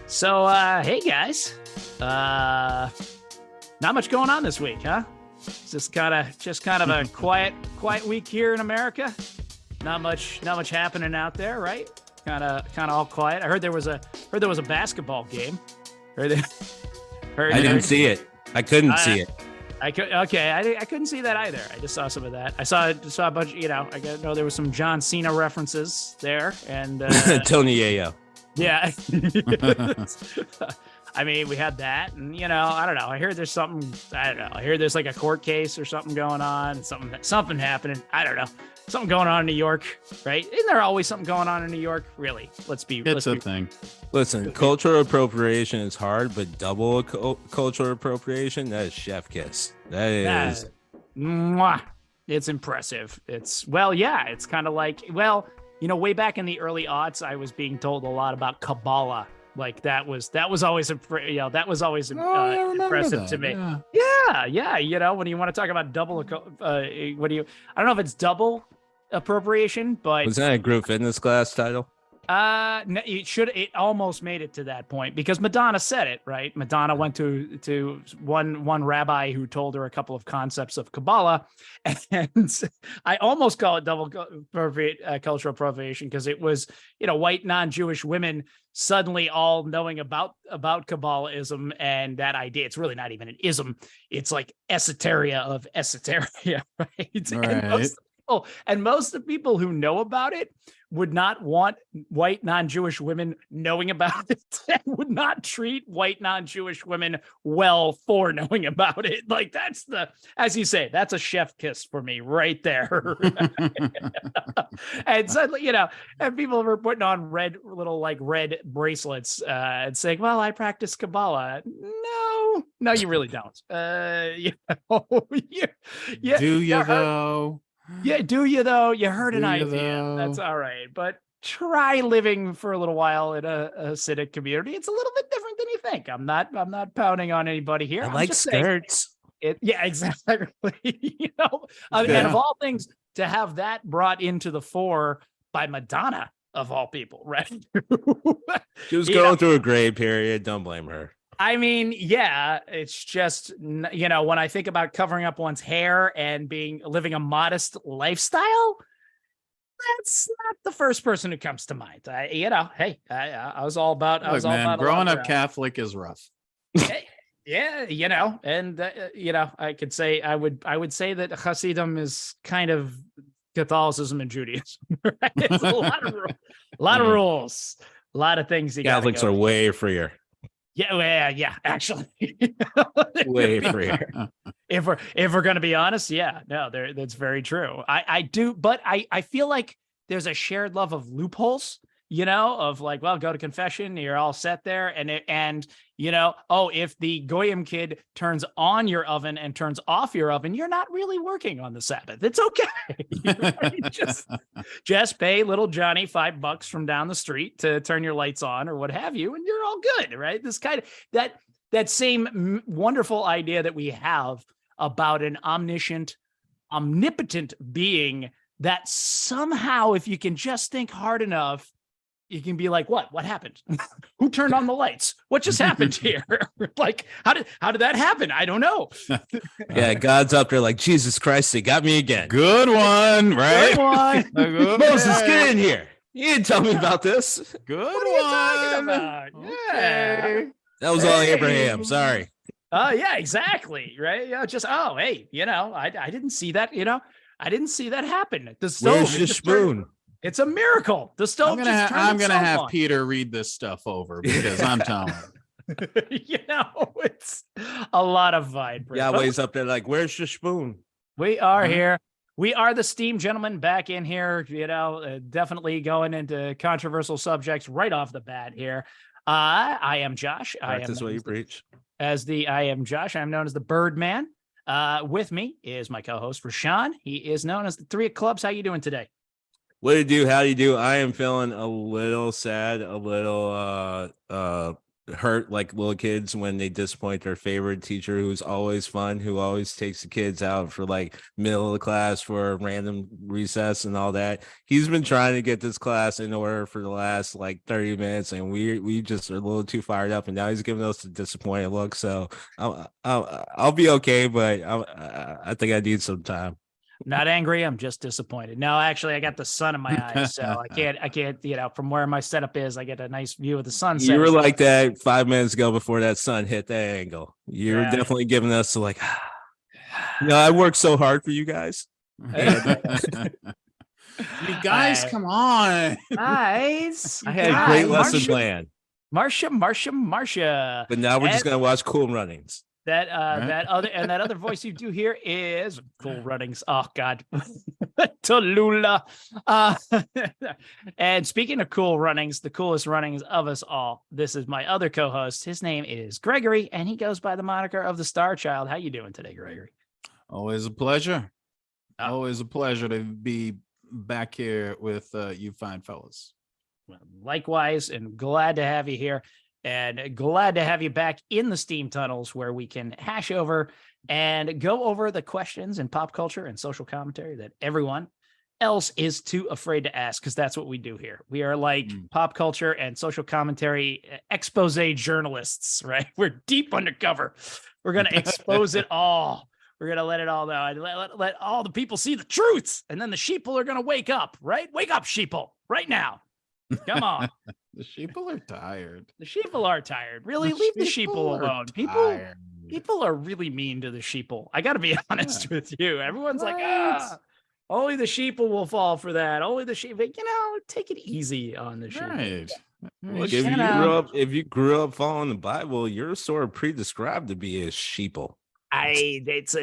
So, hey guys, not much going on this week, huh? It's just kind of a quiet week here in America. Not much happening out there, right? Kind of all quiet. I heard there was a basketball game. I didn't see it. I couldn't see it. I couldn't see that either. I just saw some of that. I saw a bunch. I know there was some John Cena references there, and Tony Yayo. Yeah. I mean, we had that, and I don't know. I heard there's something. I don't know. I heard there's like a court case or something going on. Something happening. I don't know. Something going on in New York, right? Isn't there always something going on in New York? Really? It's a thing. Listen, cultural appropriation is hard, but double cultural appropriation, that is chef kiss. That is. Mwah. It's impressive. It's kind of like, way back in the early aughts, I was being told a lot about Kabbalah. Like that was always impressive to me. Yeah. When you want to talk about double, I don't know if it's double appropriation, but was that a group fitness class title? No, it almost made it to that point because Madonna said it, right? Madonna went to one rabbi who told her a couple of concepts of Kabbalah, and I almost call it double cultural appropriation because it was, white non-Jewish women suddenly all knowing about Kabbalahism and that idea. It's really not even an ism. It's like esoteria of esoteria, right? And most of the people who know about it would not want white non-Jewish women knowing about it and would not treat white non-Jewish women well for knowing about it. Like as you say, that's a chef kiss for me right there. And suddenly, and people were putting on red bracelets and saying, well, I practice Kabbalah. No, you really don't. Do you though? Yeah, do you though? You heard an idea. That's all right. But try living for a little while in a Hasidic community. It's a little bit different than you think. I'm not pounding on anybody here. I like skirts. Yeah, exactly. And of all things, to have that brought into the fore by Madonna, of all people, right? She was going through a gray period. Don't blame her. I mean, yeah, it's just, when I think about covering up one's hair and living a modest lifestyle, that's not the first person who comes to mind. I was all about, growing up Catholic is rough. Yeah. And I could say, I would say that Hasidim is kind of Catholicism and Judaism. Right? It's a lot of rules, a lot of things. Catholics are way freer. Yeah, actually, way freer. If we're gonna be honest, that's very true. I do, but I feel like there's a shared love of loopholes. Of like, well, go to confession, you're all set there, and if the Goyim kid turns on your oven and turns off your oven, you're not really working on the Sabbath. It's okay. Right? Just pay little Johnny $5 from down the street to turn your lights on or what have you, and you're all good, right? This kind of that same wonderful idea that we have about an omniscient, omnipotent being that somehow, if you can just think hard enough, you can be like, what happened? Who turned on the lights? What just happened here? Like, how did that happen? I don't know. Yeah, God's up there like, Jesus Christ, they got me again. Good one, right? Good one. Moses, get in here. You didn't tell me about this. Good what are you talking about? Okay. Yeah. That was all Abraham. Sorry. Oh, yeah, exactly. Right. Yeah. Just, I didn't see that, I didn't see that happen. The stove, where's the spoon? It's a miracle. The stove. I'm gonna have Peter read this stuff over because I'm telling you. It's a lot of vibe. Yahweh's up there like, where's the spoon? We are here. We are the Steam Gentlemen back in here. Definitely going into controversial subjects right off the bat here. I am Josh. Practice what you preach. I am Josh. I'm known as the Birdman. With me is my co-host RaShaun. He is known as the Three of Clubs. How you doing today? What do you do? How do you do? I am feeling a little sad, a little hurt like little kids when they disappoint their favorite teacher who's always fun, who always takes the kids out for like middle of the class for a random recess and all that. He's been trying to get this class in order for the last like 30 minutes, and we just are a little too fired up, and now he's giving us a disappointed look. So I'll be okay, but I think I need some time. Not angry. I'm just disappointed. No, actually, I got the sun in my eyes, so I can't, from where my setup is, I get a nice view of the sunset. You were like that 5 minutes ago before that sun hit that angle. You're definitely giving us like, I worked so hard for you guys. You guys, come on. Guys. I had a great lesson plan. Marcia. But now we're just going to watch Cool Runnings. That other voice you do here is Cool Runnings. Oh God, Tallulah. And speaking of Cool Runnings, the coolest runnings of us all. This is my other co-host. His name is Gregory, and he goes by the moniker of the Star Child. How you doing today, Gregory? Always a pleasure. Always a pleasure to be back here with you fine fellas. Well, likewise, and glad to have you here. And glad to have you back in the steam tunnels where we can hash over and go over the questions in pop culture and social commentary that everyone else is too afraid to ask, because that's what we do here. We are like pop culture and social commentary expose journalists, right? We're deep undercover. We're going to expose it all. We're going to let it all know. Let all the people see the truths. And then the sheeple are going to wake up, right? Wake up, sheeple, right now. Come on. The sheeple are tired. The sheeple are tired. Really, leave the sheeple alone. People are really mean to the sheeple. I got to be honest with you. Everyone's like, only the sheeple will fall for that. Only the sheep. Take it easy on the sheeple. Right. Look, if you grew up following the Bible, you're sort of pre-described to be a sheeple. It's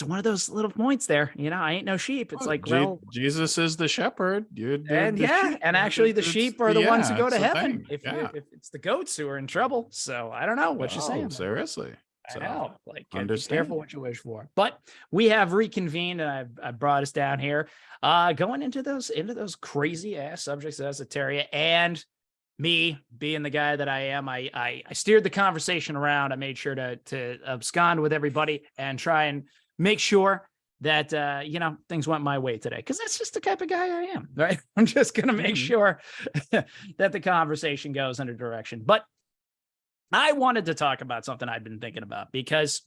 one of those little points there. I ain't no sheep. It's like, well, Jesus is the shepherd. And actually the sheep are the ones who go to heaven. If it's the goats who are in trouble. So I don't know what you're saying. Seriously. I know. Like, be careful what you wish for. But we have reconvened, and I brought us down here, going into those crazy ass subjects of esoteria, and me being the guy that I am, I steered the conversation around. I made sure to abscond with everybody and try and make sure that, things went my way today. Cause that's just the type of guy I am, right? I'm just going to make sure that the conversation goes in a direction. But I wanted to talk about something I'd been thinking about, because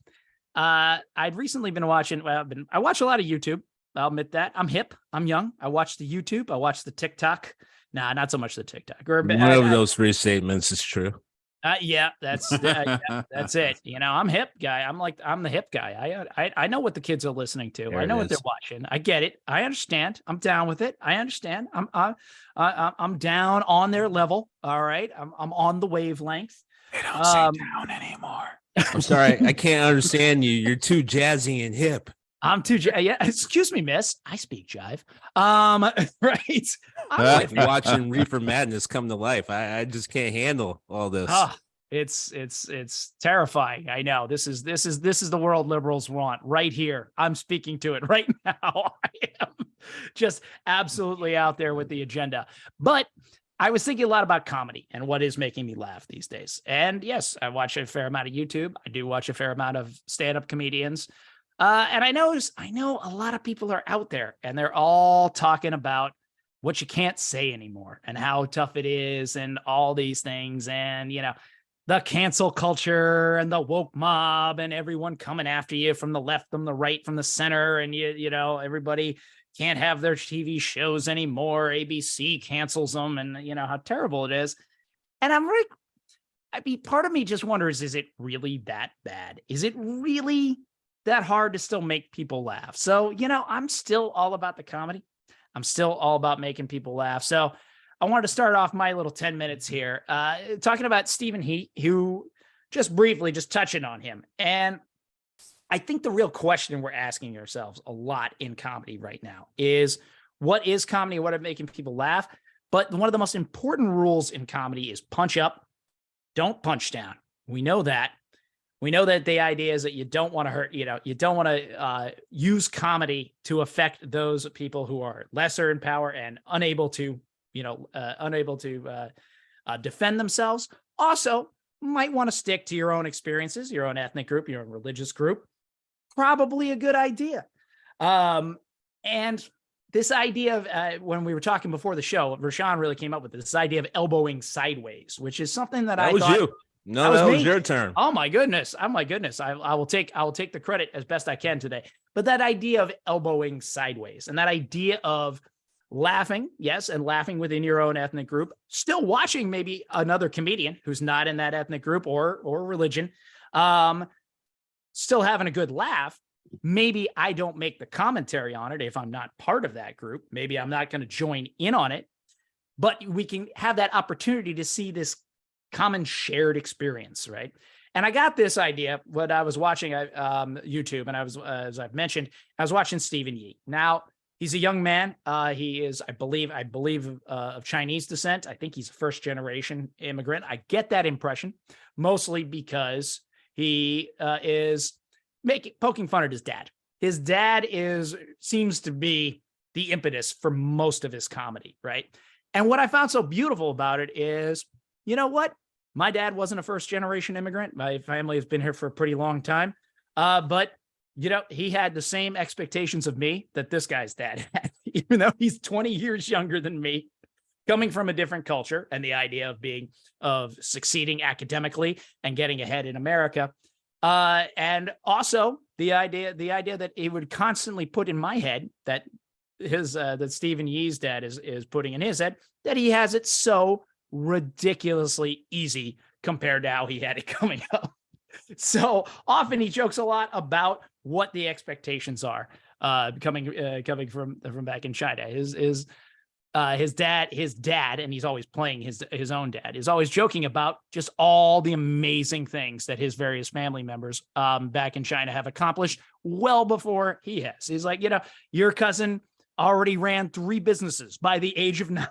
I'd recently been watching, I watch a lot of YouTube. I'll admit that. I'm hip. I'm young. I watch the YouTube. I watch the TikTok. Nah, not so much the TikTok. One of those three statements is true. Yeah, that's it. I'm hip guy. I'm the hip guy. I know what the kids are listening to. I know what they're watching. I get it. I understand. I'm down with it. I understand. I'm down on their level. All right. I'm on the wavelength. They don't say down anymore. I'm sorry. I can't understand you. You're too jazzy and hip. I'm too, yeah. Excuse me, miss. I speak jive. Right. I'm like watching Reefer Madness come to life. I just can't handle all this. It's terrifying. I know. This is the world liberals want right here. I'm speaking to it right now. I am just absolutely out there with the agenda. But I was thinking a lot about comedy and what is making me laugh these days. And yes, I watch a fair amount of YouTube. I do watch a fair amount of stand-up comedians. And I know a lot of people are out there, and they're all talking about what you can't say anymore and how tough it is and all these things. And, the cancel culture and the woke mob and everyone coming after you from the left, from the right, from the center. And, everybody can't have their TV shows anymore. ABC cancels them, and, how terrible it is. And I'm like, part of me just wonders, is it really that bad? Is it really that hard to still make people laugh? So, I'm still all about the comedy. I'm still all about making people laugh. So I wanted to start off my little 10 minutes here, talking about Stephen Heat, who just briefly, just touching on him. And I think the real question we're asking ourselves a lot in comedy right now is, what is comedy? What are making people laugh? But one of the most important rules in comedy is punch up, don't punch down. We know that. We know that the idea is that you don't want to hurt, you don't want to use comedy to affect those people who are lesser in power and unable to defend themselves, Also, might want to stick to your own experiences, your own ethnic group, your own religious group. Probably a good idea. And this idea of when we were talking before the show, RaShaun really came up with this idea of elbowing sideways, which is something that I was thought, you. No, that was your term. Oh my goodness. I will take the credit as best I can today. But that idea of elbowing sideways and that idea of laughing, yes, and laughing within your own ethnic group, still watching maybe another comedian who's not in that ethnic group or religion, still having a good laugh. Maybe I don't make the commentary on it if I'm not part of that group. Maybe I'm not going to join in on it, but we can have that opportunity to see this common shared experience, right? And I got this idea when I was watching YouTube, and I was, as I've mentioned, I was watching Stephen Yee. Now, he's a young man. He is, I believe, of Chinese descent. I think he's a first-generation immigrant. I get that impression, mostly because he is poking fun at his dad. His dad seems to be the impetus for most of his comedy, right? And what I found so beautiful about it is, you know what? My dad wasn't a first-generation immigrant. My family has been here for a pretty long time. But, you know, he had the same expectations of me that this guy's dad had, even though he's 20 years younger than me, coming from a different culture, and the idea of succeeding academically and getting ahead in America. And also the idea that it would constantly put in my head that that Stephen Yee's dad is putting in his head, that he has it so ridiculously easy compared to how he had it coming up. So often he jokes a lot about what the expectations are coming from back in China. His dad, and he's always playing his own dad, is always joking about just all the amazing things that his various family members back in China have accomplished well before he has. He's like, you know, your cousin already ran 3 businesses by the age of 9.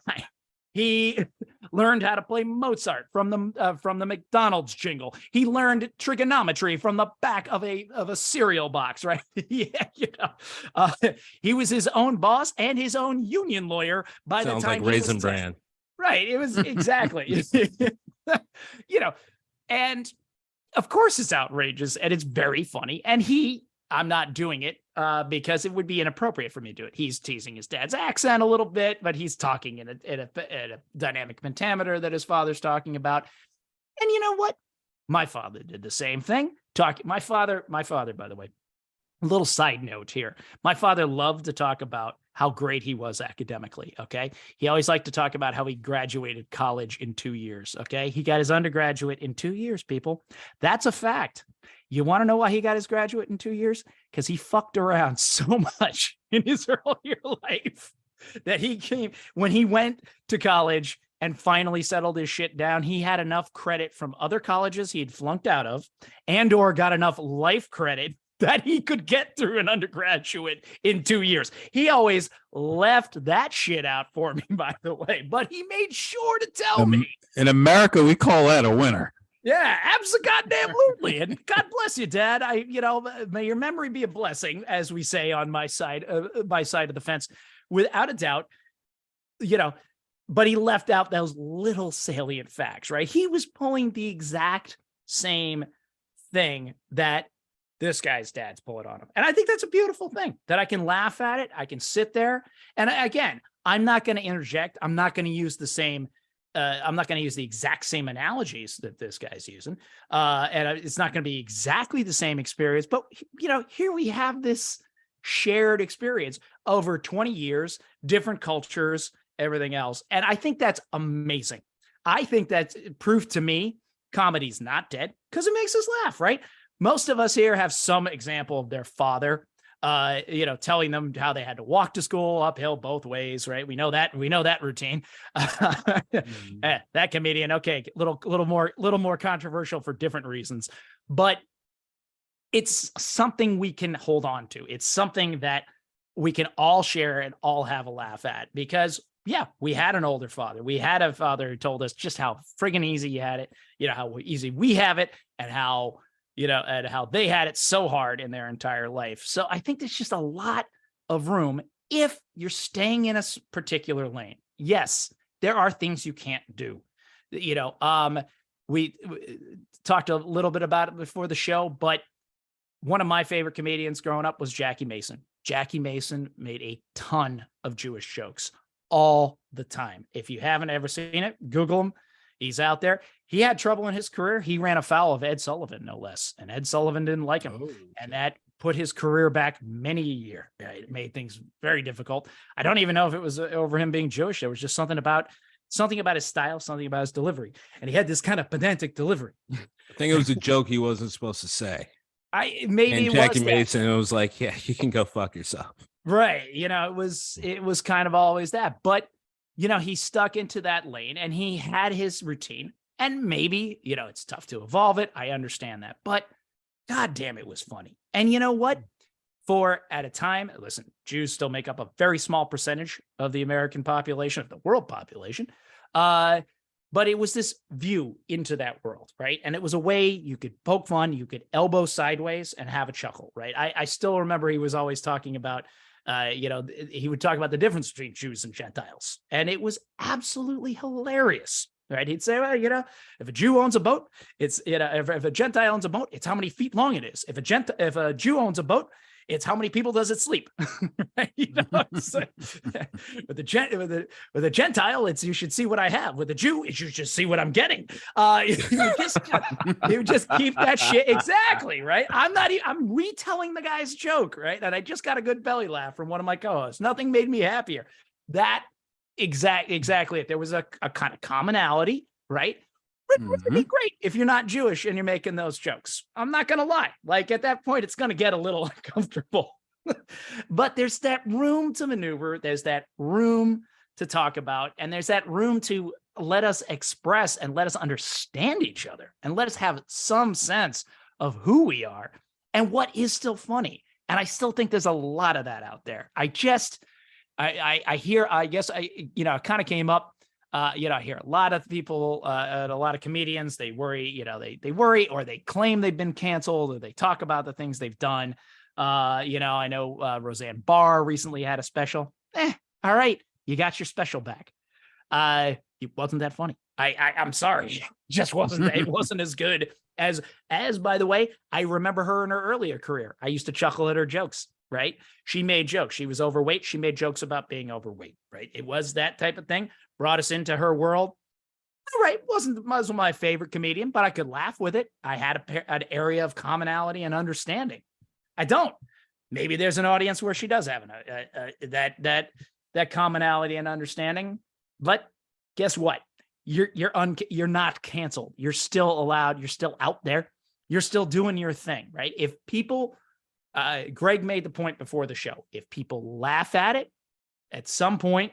He learned how to play Mozart from the McDonald's jingle. He learned trigonometry from the back of a cereal box, right? Yeah, you know, he was his own boss and his own union lawyer by Sounds the time like Raisin Bran. Right. It was exactly, you know, and of course it's outrageous and it's very funny. And I'm not doing it because it would be inappropriate for me to do it. He's teasing his dad's accent a little bit, but he's talking in a dynamic pentameter that his father's talking about. And you know what? My father did the same thing. My father, by the way, a little side note here. My father loved to talk about how great he was academically, okay? He always liked to talk about how he graduated college in 2 years, okay? He got his undergraduate in 2 years, people. That's a fact. You want to know why he got his graduate in 2 years? Because he fucked around so much in his earlier life that when he went to college and finally settled his shit down, he had enough credit from other colleges he had flunked out of or got enough life credit that he could get through an undergraduate in 2 years. He always left that shit out for me, by the way, but he made sure to tell me. In America, we call that a winner. Yeah, absolutely. And God bless you, Dad. May your memory be a blessing, as we say on my side of the fence, without a doubt, you know, but he left out those little salient facts, right? He was pulling the exact same thing that this guy's dad's pulling on him. And I think that's a beautiful thing, that I can laugh at it. I can sit there. And again, I'm not going to interject. I'm not going to use the exact same analogies that this guy's using. And it's not going to be exactly the same experience, but you know, here we have this shared experience over 20 years, different cultures, everything else. And I think that's amazing. I think that's proof to me comedy's not dead because it makes us laugh, right? Most of us here have some example of their father, telling them how they had to walk to school uphill both ways, right? We know that routine. That comedian, okay, little more controversial for different reasons, but it's something we can hold on to. It's something that we can all share and all have a laugh at because, yeah, we had an older father. We had a father who told us just how friggin' easy you had it, you know, how easy we have it, and how they had it so hard in their entire life. So I think there's just a lot of room if you're staying in a particular lane. Yes, there are things you can't do. we talked a little bit about it before the show, but one of my favorite comedians growing up was Jackie Mason. Jackie Mason made a ton of Jewish jokes all the time. If you haven't ever seen it, Google him. He's out there. He had trouble in his career. He ran afoul of Ed Sullivan, no less. And Ed Sullivan didn't like him. And that put his career back many a year. It made things very difficult. I don't even know if it was over him being Jewish. There was just something about his style, something about his delivery. And he had this kind of pedantic delivery. I think it was a joke he wasn't supposed to say. And Jackie Mason, it was like, yeah, you can go fuck yourself. Right. It was kind of always that. But, he stuck into that lane and he had his routine. And maybe, it's tough to evolve it. I understand that. But God damn, it was funny. And you know what? At a time, listen, Jews still make up a very small percentage of the American population, of the world population. But it was this view into that world, right? And it was a way you could poke fun, you could elbow sideways and have a chuckle, right? I still remember he was always talking about, he would talk about the difference between Jews and Gentiles. And it was absolutely hilarious, right? He'd say, well, if a Jew owns a boat, it's, if a Gentile owns a boat, it's how many feet long it is. If a Jew owns a boat, it's how many people does it sleep? Right? So, with a Gentile, it's you should see what I have. With a Jew, it's you should see what I'm getting. You just keep that shit exactly right. I'm retelling the guy's joke, right? And I just got a good belly laugh from one of my co-hosts. Nothing made me happier. That exactly it. There was a kind of commonality, right? It would be great if you're not Jewish and you're making those jokes. I'm not going to lie. Like at that point, it's going to get a little uncomfortable. But there's that room to maneuver. There's that room to talk about. And there's that room to let us express and let us understand each other and let us have some sense of who we are and what is still funny. And I still think there's a lot of that out there. I hear, I guess kind of came up. I hear a lot of people, a lot of comedians, they worry, they worry or they claim they've been canceled or they talk about the things they've done. I know Roseanne Barr recently had a special. All right, you got your special back. It wasn't that funny. I'm sorry, it just wasn't. It wasn't as good as by the way, I remember her in her earlier career. I used to chuckle at her jokes. Right? She made jokes. She was overweight. She made jokes about being overweight. Right? It was that type of thing. Brought us into her world. All right, wasn't my favorite comedian, but I could laugh with it. I had an area of commonality and understanding. I don't. Maybe there's an audience where she does have that commonality and understanding. But guess what? You're not canceled. You're still allowed. You're still out there. You're still doing your thing, right? If people, Greg made the point before the show, if people laugh at it, at some point,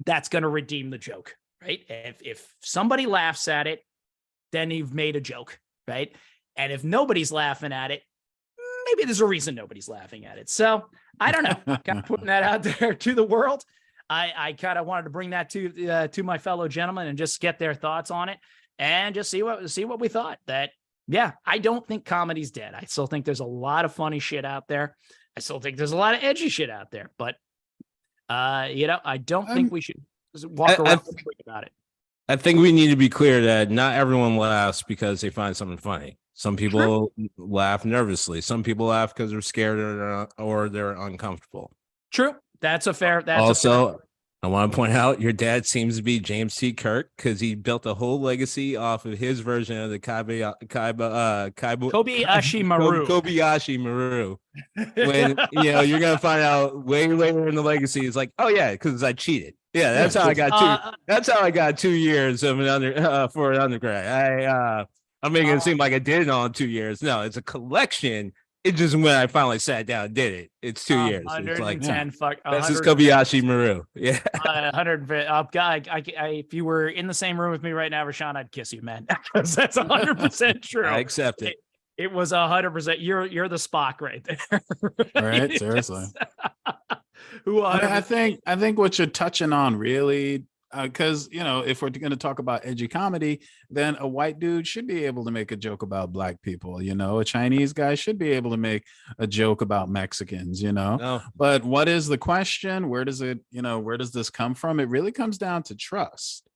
that's going to redeem the joke, right? If somebody laughs at it, then you've made a joke, right? And if nobody's laughing at it, maybe there's a reason nobody's laughing at it. So I don't know, kind of putting that out there to the world. I kind of wanted to bring that to my fellow gentlemen and just get their thoughts on it and just see what we thought. That, yeah, I don't think comedy's dead. I still think there's a lot of funny shit out there. I still think there's a lot of edgy shit out there, but I don't think we should walk around and think about it. I think we need to be clear that not everyone laughs because they find something funny. Some people laugh nervously. Some people laugh because they're scared or they're uncomfortable. True. That's a fair. I want to point out your dad seems to be James T. Kirk because he built a whole legacy off of his version of the Kobayashi Maru. Kobayashi Maru. When you're gonna find out way later in the legacy, it's like, oh yeah, because I cheated. Yeah, that's how I got two. That's how I got 2 years of for an undergrad. I'm making it seem like I did it all in 2 years. No, it's a collection. It just when I finally sat down and did it. It's 2 years. 110 it's like, this is Kobayashi Maru. Yeah. 100. God, if you were in the same room with me right now, RaShaun, I'd kiss you, man. Because that's 100% true. I accept it. It was 100%. You're the Spock right there. Right? Seriously. I think what you're touching on really, because if we're going to talk about edgy comedy, then a white dude should be able to make a joke about black people. A Chinese guy should be able to make a joke about Mexicans. No. But what is the question? Where does this come from? It really comes down to trust,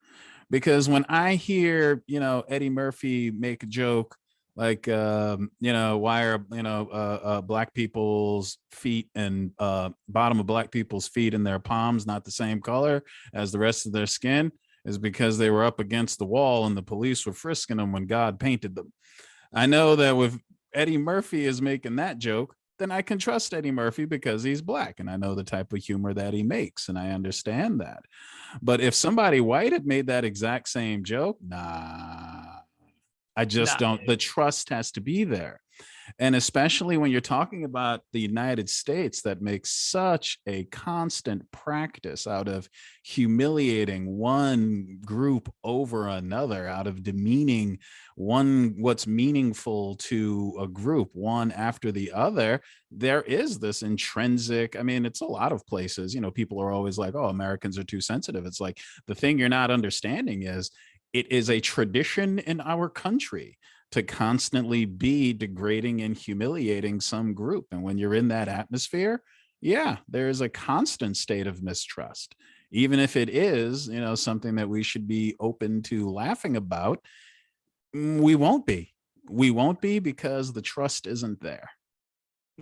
Because when I hear, Eddie Murphy make a joke like, why are, black people's feet and bottom of black people's feet and their palms not the same color as the rest of their skin, is because they were up against the wall and the police were frisking them when God painted them. I know that with Eddie Murphy is making that joke, then I can trust Eddie Murphy because he's black and I know the type of humor that he makes and I understand that. But if somebody white had made that exact same joke, nah, I just don't. The trust has to be there. And especially when you're talking about the United States that makes such a constant practice out of humiliating one group over another, out of demeaning what's meaningful to a group, one after the other, there is this intrinsic, it's a lot of places, people are always like, oh, Americans are too sensitive. It's like, the thing you're not understanding is it is a tradition in our country to constantly be degrading and humiliating some group. And when you're in that atmosphere, yeah, there is a constant state of mistrust. Even if it is, something that we should be open to laughing about, we won't be. We won't be because the trust isn't there.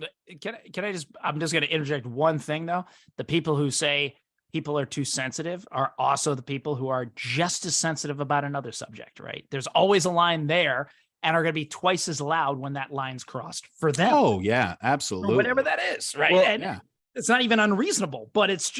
I'm just going to interject one thing though. The people who say people are too sensitive are also the people who are just as sensitive about another subject, right? There's always a line there and are going to be twice as loud when that line's crossed for them. Oh yeah, absolutely. Or whatever that is, right? Well, and yeah. It's not even unreasonable, but it's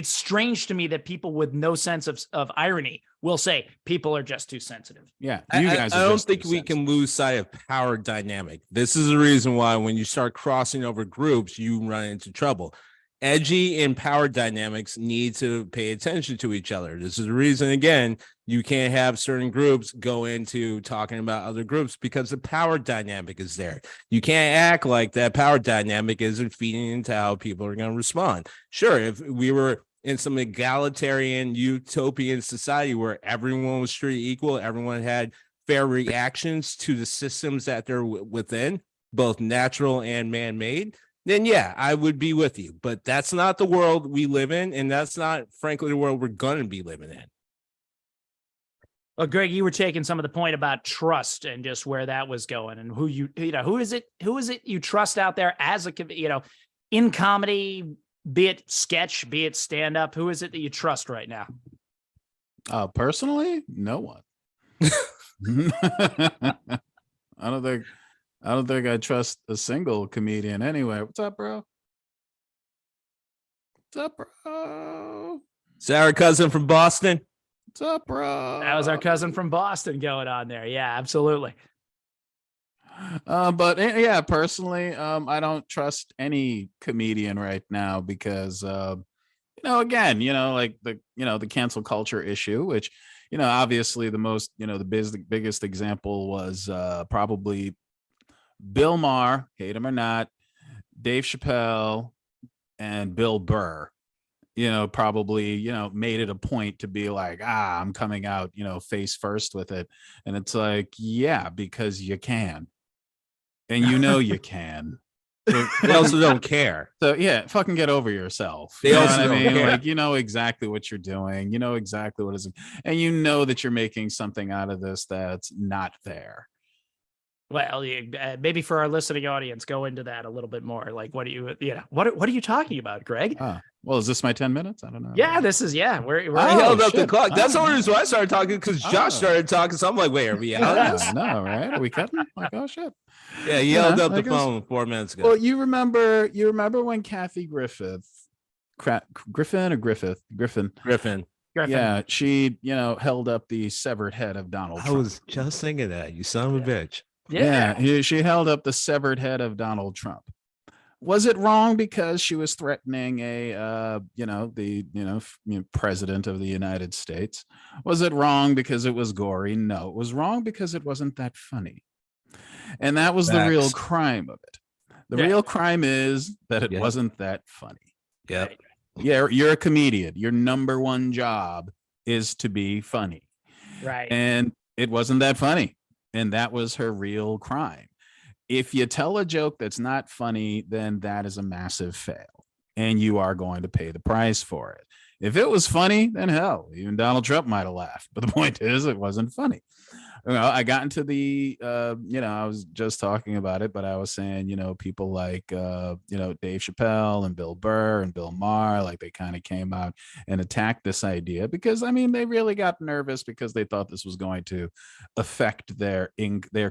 strange to me that people with no sense of irony will say people are just too sensitive. Yeah. I don't think we can lose sight of power dynamic. This is the reason why when you start crossing over groups, you run into trouble. Edgy and power dynamics need to pay attention to each other. This is the reason, again, you can't have certain groups go into talking about other groups because the power dynamic is there. You can't act like that power dynamic isn't feeding into how people are going to respond. Sure, if we were in some egalitarian utopian society where everyone was treated equal, everyone had fair reactions to the systems that they're within, both natural and man-made, then yeah, I would be with you. But that's not the world we live in, and that's not, frankly, the world we're going to be living in. Well, Greg, you were taking some of the point about trust and just where that was going, and who is it you trust out there as a, in comedy, be it sketch, be it stand up, who is it that you trust right now? Personally, no one. I don't think I trust a single comedian anyway. What's up, bro? What's up, bro? Is that our cousin from Boston? What's up, bro? That was our cousin from Boston going on there. Yeah, absolutely. But yeah, personally, I don't trust any comedian right now because, again, like the cancel culture issue, which, obviously the most, the biggest example was probably Bill Maher, hate him or not, Dave Chappelle, and Bill Burr, probably, made it a point to be like, I'm coming out, face first with it. And it's like, yeah, because you can. And you can. They also don't care. So yeah, fucking get over yourself. They also don't care. Like, exactly what you're doing. Exactly what is, and that you're making something out of this that's not there. Well, maybe for our listening audience, go into that a little bit more. Like, what are you talking about, Greg? Well, is this my 10 minutes? I don't know. Yeah, this is, yeah. We're held up the clock. That's the only reason why I started talking, because Josh started talking. So I'm like, wait, are we out? No, right? Are we cutting? Like, oh shit. Yeah, he held up the phone 4 minutes ago. Well, you remember when Kathy Griffin. Yeah, she, held up the severed head of Donald Trump. I was just thinking that, you son of a bitch. Yeah, she held up the severed head of Donald Trump. Was it wrong because she was threatening the president of the United States? Was it wrong because it was gory? No, it was wrong because it wasn't that funny. And that was the real crime of it. The real crime is that it wasn't that funny. Yeah. Yeah, you're a comedian. Your number one job is to be funny. Right. And it wasn't that funny. And that was her real crime. If you tell a joke that's not funny, then that is a massive fail. And you are going to pay the price for it. If it was funny, then hell, even Donald Trump might have laughed. But the point is, it wasn't funny. I got into the, I was just talking about it, but I was saying, people like, Dave Chappelle and Bill Burr and Bill Maher, like they kind of came out and attacked this idea because, they really got nervous because they thought this was going to affect their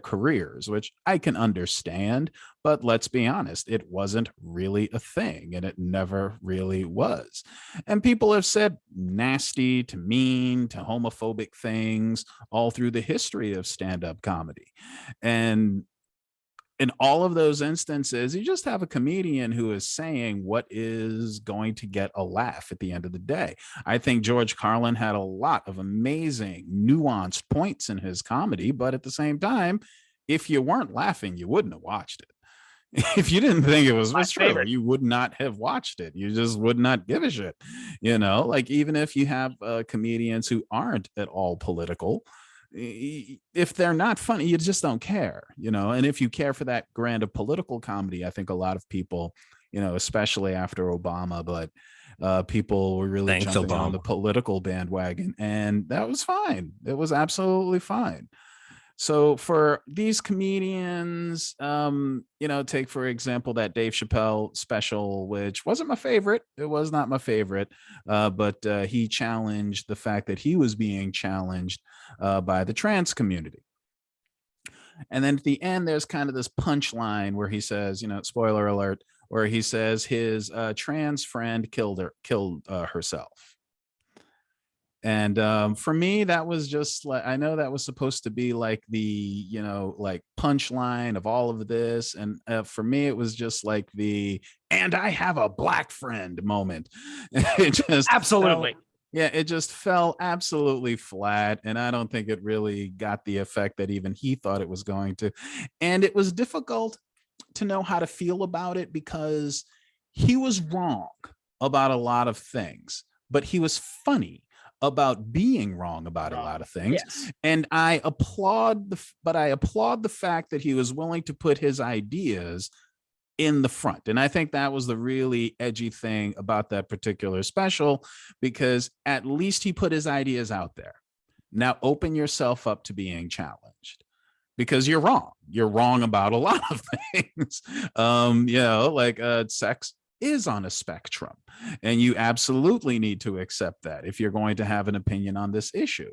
careers, which I can understand. But let's be honest, it wasn't really a thing, and it never really was. And people have said nasty to mean to homophobic things all through the history of stand-up comedy. And in all of those instances, you just have a comedian who is saying what is going to get a laugh at the end of the day. I think George Carlin had a lot of amazing, nuanced points in his comedy, but at the same time, if you weren't laughing, you wouldn't have watched it. If you didn't think it was true, you would not have watched it. You just would not give a shit. Like even if you have comedians who aren't at all political, if they're not funny, you just don't care, and if you care for that brand of political comedy, I think a lot of people, especially after Obama, but people were really jumping on the political bandwagon, and that was fine. It was absolutely fine. So for these comedians, take, for example, that Dave Chappelle special, which wasn't my favorite. It was not my favorite, but he challenged the fact that he was being challenged by the trans community. And then at the end, there's kind of this punchline where he says, spoiler alert, where he says his trans friend killed herself. And for me, that was just like, I know that was supposed to be like the, like punchline of all of this. And for me, it was just like and I have a black friend moment. It just absolutely. It just fell absolutely flat. And I don't think it really got the effect that even he thought it was going to. And it was difficult to know how to feel about it because he was wrong about a lot of things, but he was funny about being wrong about a lot of things. Yes. And I applaud the fact that he was willing to put his ideas in the front. And I think that was the really edgy thing about that particular special, because at least he put his ideas out there. Now open yourself up to being challenged, because you're wrong. You're wrong about a lot of things. Sex is on a spectrum, and you absolutely need to accept that if you're going to have an opinion on this issue.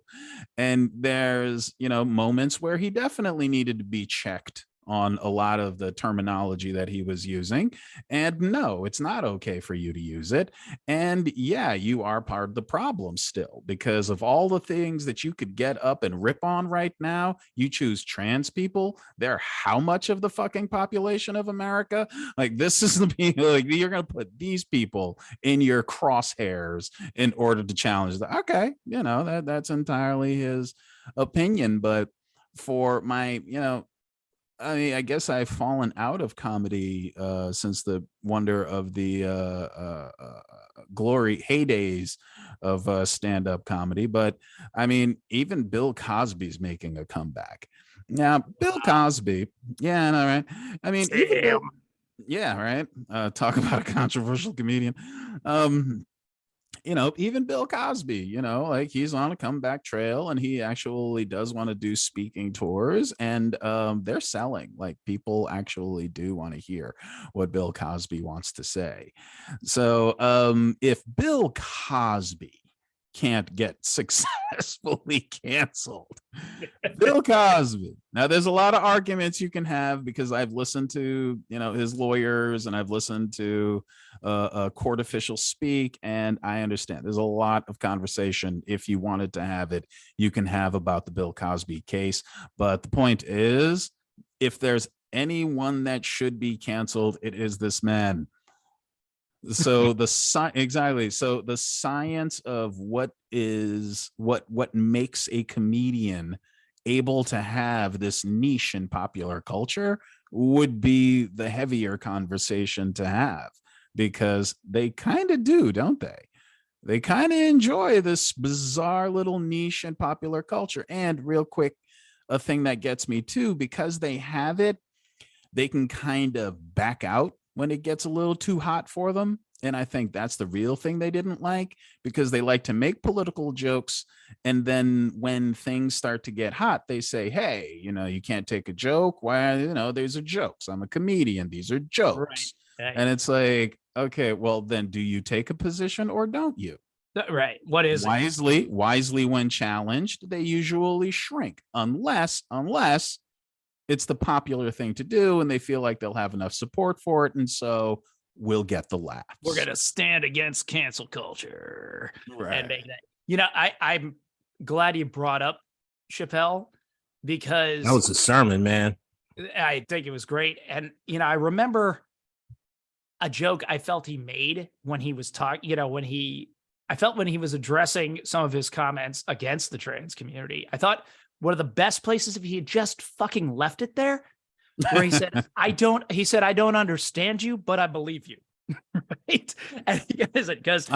And there's, moments where he definitely needed to be checked on a lot of the terminology that he was using. And no, it's not okay for you to use it. And yeah, you are part of the problem still, because of all the things that you could get up and rip on right now. You choose trans people. They're how much of the fucking population of America? Like, this is like, you're going to put these people in your crosshairs in order to challenge that. Okay. That's entirely his opinion. But for my, I guess I've fallen out of comedy since the wonder of the glory heydays of stand-up comedy. But even Bill Cosby's making a comeback now. Bill Cosby, yeah, no, right. Right. Talk about a controversial comedian. Even Bill Cosby, like he's on a comeback trail, and he actually does want to do speaking tours, and they're selling. Like, people actually do want to hear what Bill Cosby wants to say. So if Bill Cosby can't get successfully canceled, Bill Cosby. Now, there's a lot of arguments you can have, because I've listened to, his lawyers, and I've listened to court officials speak, and I understand there's a lot of conversation, if you wanted to have it, you can have about the Bill Cosby case. But the point is, if there's anyone that should be canceled, it is this man. So exactly. So the science of what makes a comedian able to have this niche in popular culture would be the heavier conversation to have, because they kind of do, don't they? They kind of enjoy this bizarre little niche in popular culture. And real quick, a thing that gets me too, because they have it, they can kind of back out when it gets a little too hot for them. And I think that's the real thing they didn't like, because they like to make political jokes. And then when things start to get hot, they say, hey, you can't take a joke. Why? These are jokes. I'm a comedian. These are jokes. Right. And it's like, okay, well, then do you take a position or don't you? Right. What is wisely when challenged, they usually shrink unless it's the popular thing to do and they feel like they'll have enough support for it. And so we'll get the laughs. We're going to stand against cancel culture. Right. And make that. I'm glad you brought up Chappelle, because that was a sermon, man. I think it was great. And, I remember a joke I felt he made when he was talking, when he was addressing some of his comments against the trans community. I thought one of the best places if he had just fucking left it there, where he said, I don't understand you, but I believe you. Right. And because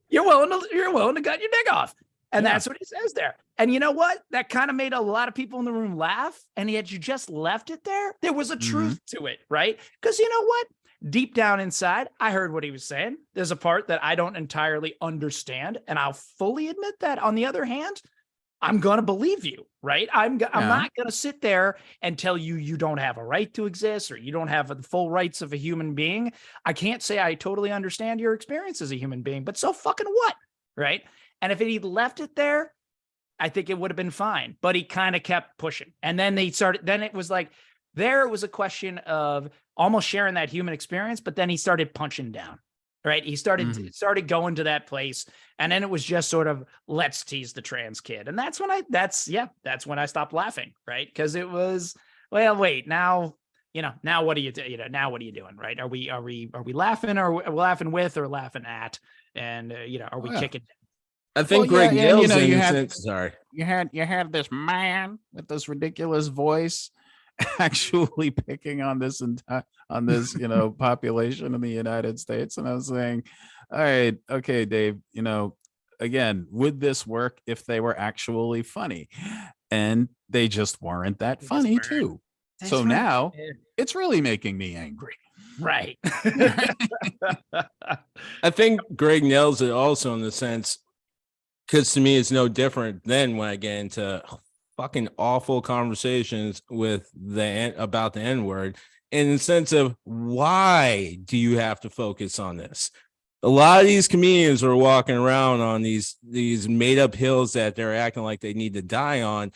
you're willing to cut your dick off. And that's what he says there. And you know what? That kind of made a lot of people in the room laugh. And had you just left it there was a truth to it, right? Because you know what? Deep down inside, I heard what he was saying. There's a part that I don't entirely understand, and I'll fully admit that. On the other hand, I'm going to believe you, right? I'm not going to sit there and tell you don't have a right to exist, or you don't have the full rights of a human being. I can't say I totally understand your experience as a human being, but so fucking what, right? And if he'd left it there, I think it would have been fine. But he kind of kept pushing. And then it was like, it was a question of almost sharing that human experience, but then he started punching down, right? He started going to that place, and then it was just sort of, let's tease the trans kid. And that's when I stopped laughing, right? Because it was, well, wait, now what are you doing, right? Are we laughing, or are we laughing with, or laughing at? And are we kicking? I think Greg nails it. Sorry. You had this man with this ridiculous voice actually picking on this population in the United States. And I was saying, all right, okay, Dave, again, would this work if they were actually funny? And they just weren't that funny too. So now it's really making me angry. Right. I think Greg nails it also in the sense, because to me, it's no different than when I get into fucking awful conversations about the N-word, in the sense of, why do you have to focus on this? A lot of these comedians are walking around on these made up hills that they're acting like they need to die on,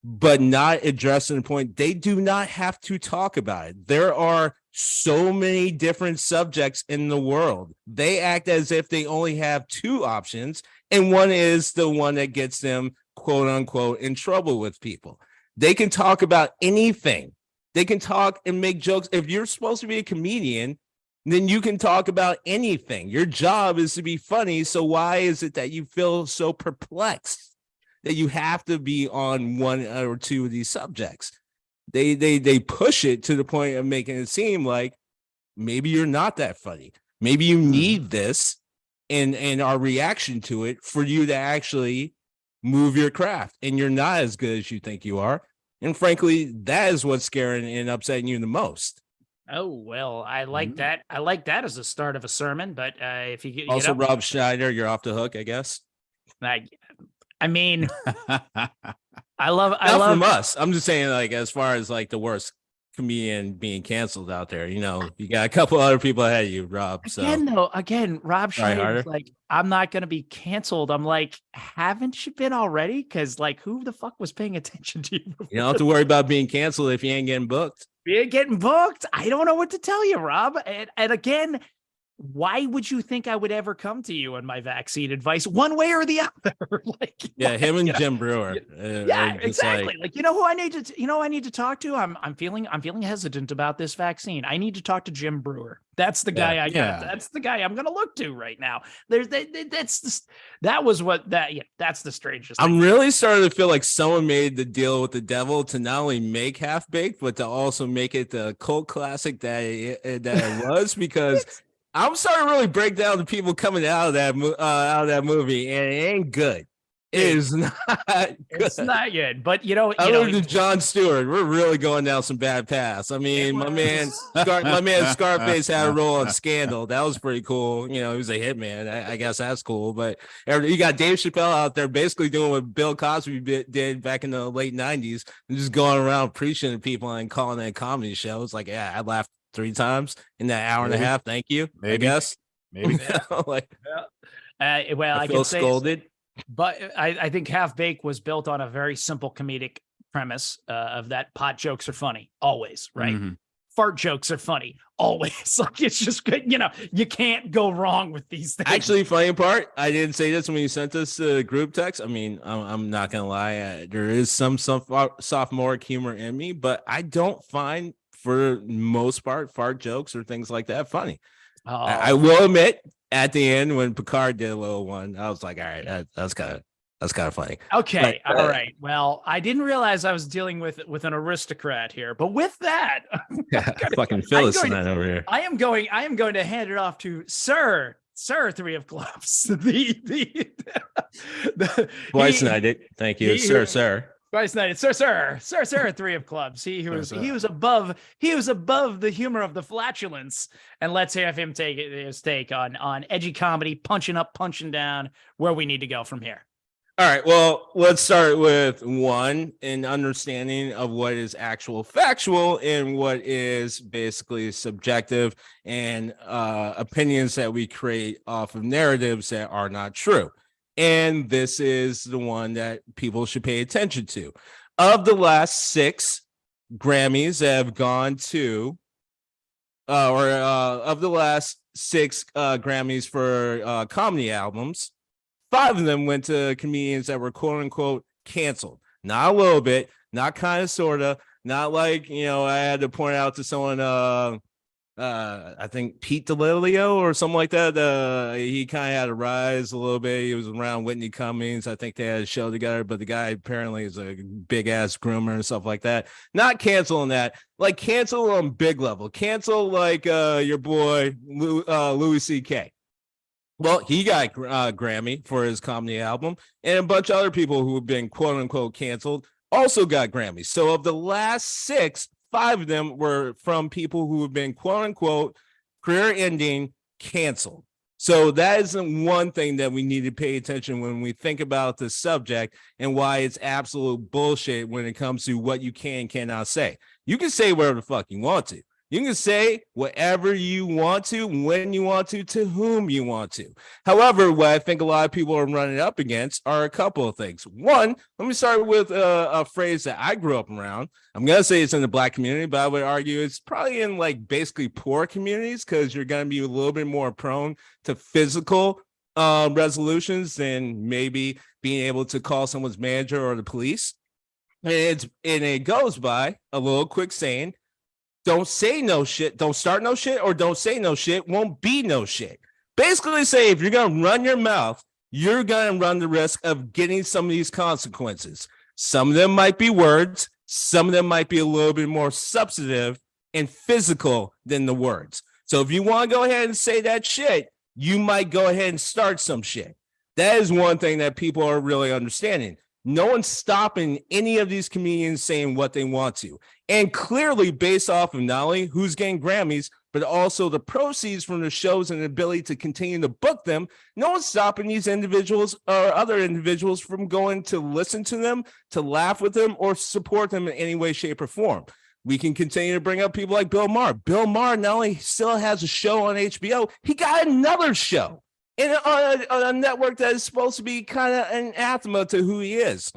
but not addressing the point. They do not have to talk about it. There are so many different subjects in the world. They act as if they only have two options, and one is the one that gets them, quote unquote, in trouble with people. They can talk about anything. They can talk and make jokes. If you're supposed to be a comedian, then you can talk about anything. Your job is to be funny. So why is it that you feel so perplexed that you have to be on one or two of these subjects? They push it to the point of making it seem like maybe you're not that funny. Maybe you need this and our reaction to it for you to actually move your craft, and you're not as good as you think you are. And frankly, that is what's scaring and upsetting you the most. Oh, well, I like that. I like that as a start of a sermon, but if you get also Rob Schneider, you're off the hook, I guess. I mean, I love from us. I'm just saying, like, as far as like the worst comedian being canceled out there, you got a couple other people ahead of you, Rob. So again, Rob Schneider is like, I'm not going to be canceled. I'm like, haven't you been already? Because like, who the fuck was paying attention to you before? You don't have to worry about being canceled if you ain't getting booked. You ain't getting booked. I don't know what to tell you, Rob. And again, why would you think I would ever come to you on my vaccine advice, one way or the other? Him and Jim Brewer. Exactly. Like, who I need to talk to? I'm feeling hesitant about this vaccine. I need to talk to Jim Brewer. That's the guy I got. That's the guy I'm going to look to right now. That's the strangest thing. I'm really starting to feel like someone made the deal with the devil to not only make Half Baked, but to also make it the cult classic that it was, because I'm starting to really break down the people coming out of that movie, and it ain't good. is not good. It's not good. But you know, Other than Jon Stewart, we're really going down some bad paths. I mean, my man Scarface had a role on Scandal. That was pretty cool. You know, he was a hitman. I guess that's cool. But you got Dave Chappelle out there basically doing what Bill Cosby did back in the late 90s and just going around preaching to people and calling it a comedy show. It's like, yeah, I laughed 3 times in that hour and a half. Thank you. Maybe. I guess. Maybe. Well, I can say scolded. But I think Half Baked was built on a very simple comedic premise of that pot jokes are funny always, right? Mm-hmm. Fart jokes are funny always. Like it's just good. You know, you can't go wrong with these things. Actually, funny part, I didn't say this when you sent us group text. I mean, I'm not gonna lie, there is some sophomoric humor in me, but I don't find, for most part, fart jokes or things like that funny. Oh. I will admit, at the end when Picard did a little one, I was like, all right, that's kind of funny. Okay, but, all right. Well, I didn't realize I was dealing with an aristocrat here, but with that, fucking Philistine over here. I am going to hand it off to Sir 3 of Clubs. Twice knighted. Thank you, sir. Twice knighted, sir, 3 of Clubs. He was above the humor of the flatulence, and let's have him take his take on edgy comedy, punching up, punching down, where we need to go from here. All right, well, let's start with an understanding of what is actual factual and what is basically subjective and opinions that we create off of narratives that are not true. And this is the one that people should pay attention to. Of the last 6 Grammys that have gone to, of the last 6 Grammys for comedy albums, 5 of them went to comedians that were quote unquote canceled. Not a little bit, not kind of, sort of, not like, you know, I had to point out to someone, I think Pete DeLilio or something like that. He kind of had a rise a little bit. He was around Whitney Cummings. I think they had a show together, but the guy apparently is a big ass groomer and stuff like that. Not canceling that, like cancel on big level. Cancel like your boy Louis C.K. Well, he got Grammy for his comedy album, and a bunch of other people who have been quote unquote canceled also got Grammys. So of the last 6, 5 of them were from people who have been quote unquote career ending canceled. So that is one thing that we need to pay attention when we think about the subject and why it's absolute bullshit when it comes to what you can and cannot say. You can say whatever the fuck you want to. You can say whatever you want to, when you want to whom you want to. However, what I think a lot of people are running up against are a couple of things. One, let me start with a phrase that I grew up around. I'm going to say it's in the Black community, but I would argue it's probably in like basically poor communities because you're going to be a little bit more prone to physical resolutions than maybe being able to call someone's manager or the police. And it goes by a little quick saying, don't say no shit, don't start no shit, or don't say no shit, won't be no shit. Basically say if you're going to run your mouth, you're going to run the risk of getting some of these consequences. Some of them might be words. Some of them might be a little bit more substantive and physical than the words. So if you want to go ahead and say that shit, you might go ahead and start some shit. That is one thing that people are really understanding. No one's stopping any of these comedians saying what they want to. And clearly, based off of not only who's getting Grammys, but also the proceeds from the shows and the ability to continue to book them, no one's stopping these individuals or other individuals from going to listen to them, to laugh with them, or support them in any way, shape, or form. We can continue to bring up people like Bill Maher. Bill Maher not only still has a show on HBO, he got another show on a network that is supposed to be kind of an anathema to who he is.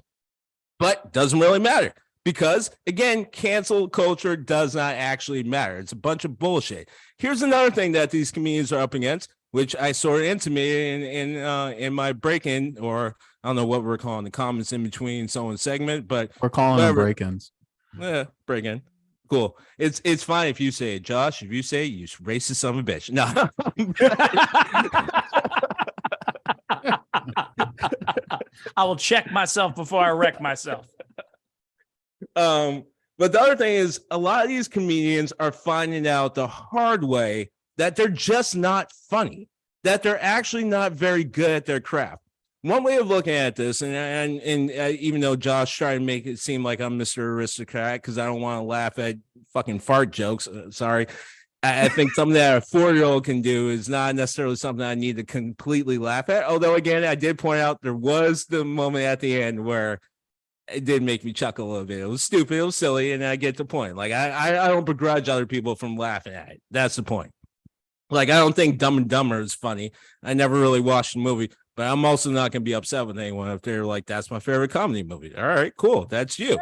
But doesn't really matter because, again, cancel culture does not actually matter. It's a bunch of bullshit. Here's another thing that these comedians are up against, which I sort of intimated in my break-in, or I don't know what we're calling the comments in between someone's segment, but we're calling them break-ins. Yeah, break-in. Cool. It's fine if you say it, Josh. If you say it, you racist son of a bitch. No. I will check myself before I wreck myself. But the other thing is, a lot of these comedians are finding out the hard way that they're just not funny, that they're actually not very good at their craft. one way of looking at this, and even though Josh tried to make it seem like I'm Mr. Aristocrat because I don't want to laugh at fucking fart jokes, sorry. I think something that a 4-year-old can do is not necessarily something I need to completely laugh at. Although, again, I did point out there was the moment at the end where it did make me chuckle a little bit. It was stupid, it was silly, and I get the point. Like, I don't begrudge other people from laughing at it. That's the point. Like, I don't think Dumb and Dumber is funny. I never really watched the movie, but I'm also not going to be upset with anyone if they're like, that's my favorite comedy movie. All right, cool. That's you.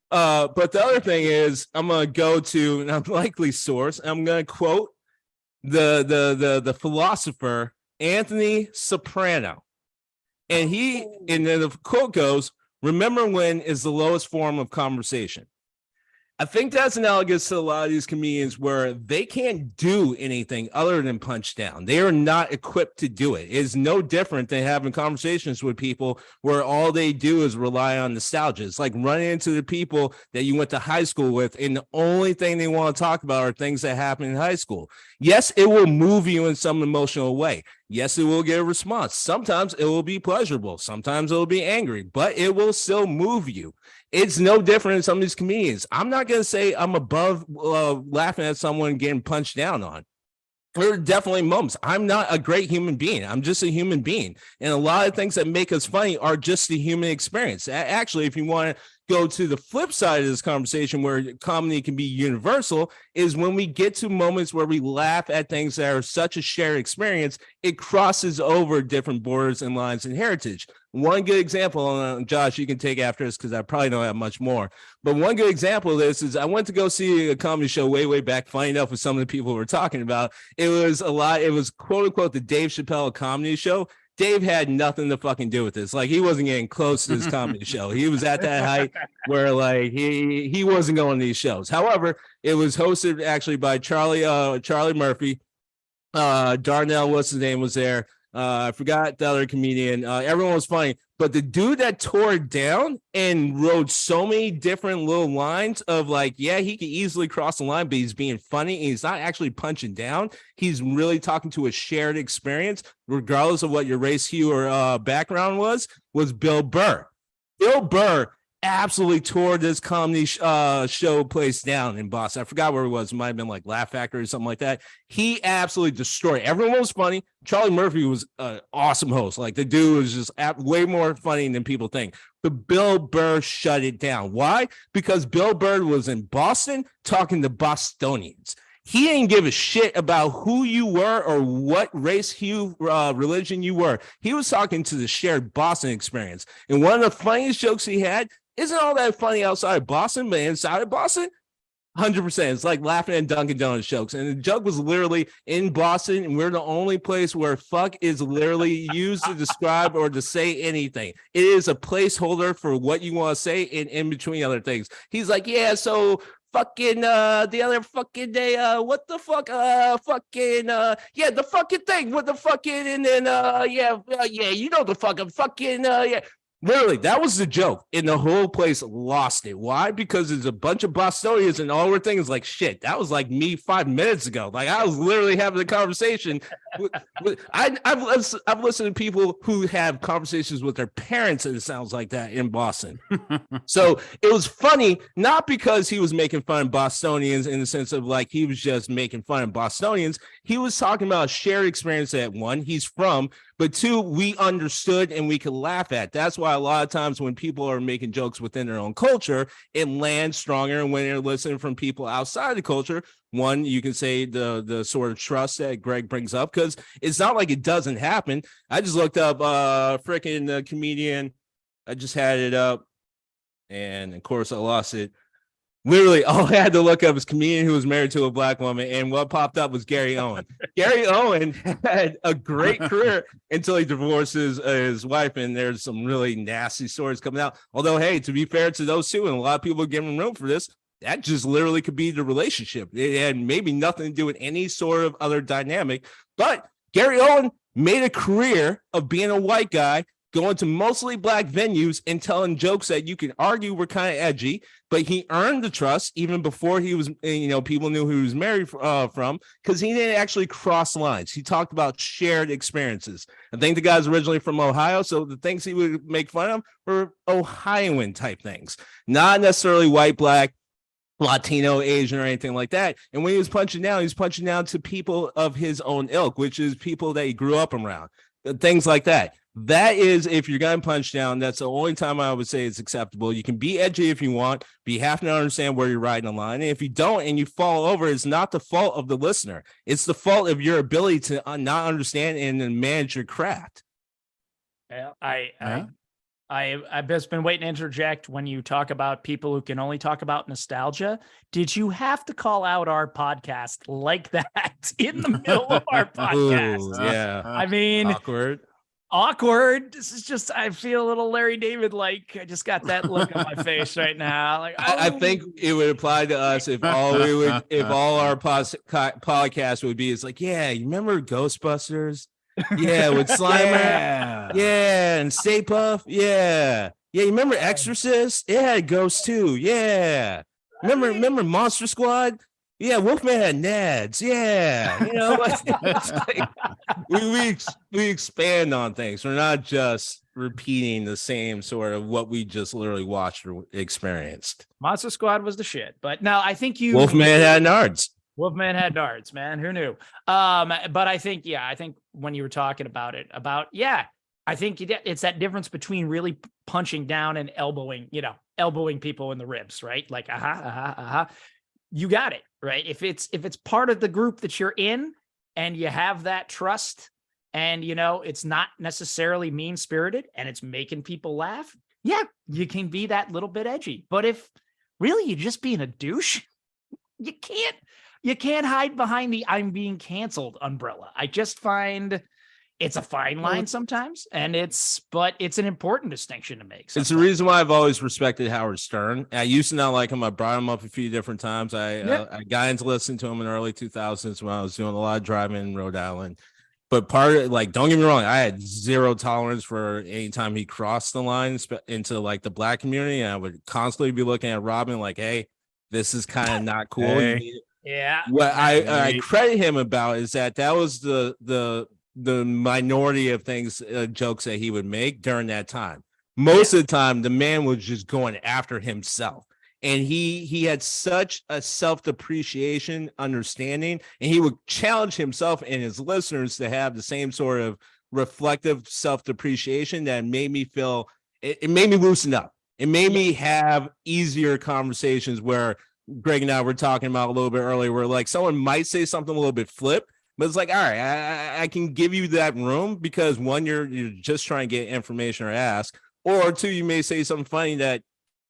But the other thing is, I'm going to go to an unlikely source. I'm going to quote the philosopher Anthony Soprano. And then the quote goes, "Remember when is the lowest form of conversation." I think that's analogous to a lot of these comedians where they can't do anything other than punch down. They are not equipped to do it. It is no different than having conversations with people where all they do is rely on nostalgia. It's like running into the people that you went to high school with, and the only thing they want to talk about are things that happened in high school. Yes, it will move you in some emotional way. Yes, it will get a response. Sometimes it will be pleasurable. Sometimes it will be angry, but it will still move you. It's no different in some of these comedians. I'm not going to say I'm above laughing at someone getting punched down on. There are definitely moments. I'm not a great human being. I'm just a human being. And a lot of things that make us funny are just the human experience. Actually, if you want to go to the flip side of this conversation where comedy can be universal, is when we get to moments where we laugh at things that are such a shared experience, it crosses over different borders and lines and heritage. One good example, Josh, you can take after this because I probably don't have much more. But one good example of this is I went to go see a comedy show way back. Funny enough, with some of the people we were talking about, it was quote unquote the Dave Chappelle comedy show. Dave had nothing to fucking do with this. Like, he wasn't getting close to this comedy show. He was at that height where like he wasn't going to these shows. However, it was hosted actually by Charlie Murphy. Darnell, what's his name, was there. I forgot the other comedian. Everyone was funny, but the dude that tore it down and wrote so many different little lines of like, yeah, he could easily cross the line, but he's being funny and he's not actually punching down. He's really talking to a shared experience, regardless of what your race, hue, or background was Bill Burr. Bill Burr absolutely tore this comedy show place down in Boston. I forgot where it was. It might have been like Laugh Factory or something like that. He absolutely destroyed. Everyone was funny. Charlie Murphy was an awesome host. Like, the dude was just way more funny than people think. But Bill Burr shut it down. Why? Because Bill Burr was in Boston talking to Bostonians. He didn't give a shit about who you were or what race, hue, religion you were. He was talking to the shared Boston experience. And one of the funniest jokes he had isn't all that funny outside of Boston, but inside of Boston, 100%. It's like laughing at Dunkin' Donuts jokes. And the joke was literally in Boston, and we're the only place where fuck is literally used to describe or to say anything. It is a placeholder for what you want to say in between other things. He's like, yeah, so fucking the other fucking day, what the fuck, yeah, the fucking thing with the fucking, and then yeah, you know, the fucking yeah. Literally, that was the joke, and the whole place lost it. Why? Because there's a bunch of Bostonians, and all we're thinking is like, shit, that was like me 5 minutes ago. Like, I was literally having a conversation. I've listened to people who have conversations with their parents, and it sounds like that in Boston. So it was funny, not because he was making fun of Bostonians in the sense of like he was just making fun of Bostonians. He was talking about a shared experience that, one, he's from, but two, we understood and we could laugh at. That's why a lot of times when people are making jokes within their own culture, it lands stronger. And when you're listening from people outside the culture, one, you can say the sort of trust that Greg brings up, because it's not like it doesn't happen. I just looked up freaking comedian. I just had it up, and of course I lost it. Literally, all I had to look up is comedian who was married to a black woman, and what popped up was Gary Owen. Gary Owen had a great career until he divorced his wife, and there's some really nasty stories coming out. Although, hey, to be fair to those two, and a lot of people are giving room for this, that just literally could be the relationship. It had maybe nothing to do with any sort of other dynamic, but Gary Owen made a career of being a white guy going to mostly black venues and telling jokes that you can argue were kind of edgy, but he earned the trust even before he was, people knew who he was married from, because he didn't actually cross lines. He talked about shared experiences. I think the guy's originally from Ohio, so the things he would make fun of were Ohioan type things, not necessarily white, black, Latino, Asian, or anything like that. And when he was punching down to people of his own ilk, which is people that he grew up around, things like that. That is, if you're going to punch down, that's the only time I would say it's acceptable. You can be edgy if you want, but you have to understand where you're riding the line. And if you don't and you fall over, it's not the fault of the listener. It's the fault of your ability to not understand and manage your craft. Yeah, I've just been waiting to interject when you talk about people who can only talk about nostalgia. Did you have to call out our podcast like that in the middle of our podcast? Ooh, yeah. I mean, awkward. This is just, I feel a little Larry David like. I just got that look on my face right now. Like, I think it would apply to us if all our podcast would be, it's like, yeah, you remember Ghostbusters? Yeah, with Slimer. Yeah, and Stay Puft. Yeah. You remember Exorcist? It had ghosts too. Yeah. Remember Monster Squad? Yeah, Wolfman had nads. Yeah. We expand on things. We're not just repeating the same sort of what we just literally watched or experienced. Monster Squad was the shit. But now I think Wolfman had nards. Wolfman had darts, man. Who knew? But I think when you were talking about it, I think it's that difference between really punching down and elbowing people in the ribs, right? Like, you got it, right? If it's part of the group that you're in and you have that trust and, it's not necessarily mean-spirited and it's making people laugh, yeah, you can be that little bit edgy. But if really you're just being a douche, you can't hide behind the I'm being canceled umbrella. I just find it's a fine line sometimes, but it's an important distinction to make. Sometimes. It's the reason why I've always respected Howard Stern. I used to not like him. I brought him up a few different times. I got into listening to him in the early 2000s when I was doing a lot of driving in Rhode Island. But don't get me wrong, I had zero tolerance for any time he crossed the line into the black community. And I would constantly be looking at Robin like, hey, this is kind of not cool. Hey. Yeah. What I credit him about is that was the minority of things, jokes that he would make during that time. Most of the time, the man was just going after himself. And he had such a self-depreciation understanding, and he would challenge himself and his listeners to have the same sort of reflective self-depreciation that made me feel, it made me loosen up. It made me have easier conversations where Greg and I were talking about a little bit earlier, where like someone might say something a little bit flip, but it's like, all right, I can give you that room because one, you're just trying to get information or ask, or two, you may say something funny that,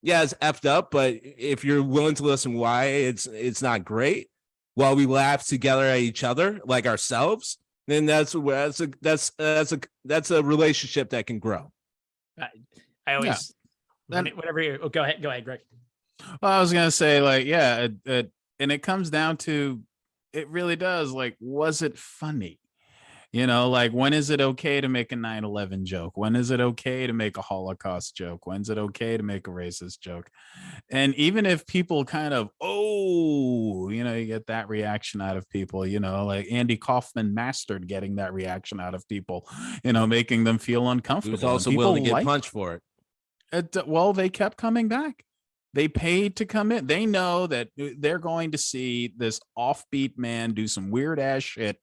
yeah, it's effed up, but if you're willing to listen why it's not great, while we laugh together at each other like ourselves, then that's a relationship that can grow. I always whatever you go ahead, Greg. Well, I was gonna say, and it comes down to, it really does, was it funny? When is it okay to make a 9/11 joke? When is it okay to make a Holocaust joke? When's it okay to make a racist joke? And even if people kind of, you get that reaction out of people, like Andy Kaufman mastered getting that reaction out of people, making them feel uncomfortable. He was also willing to get punched for it. Well, they kept coming back. They paid to come in. They know that they're going to see this offbeat man do some weird ass shit,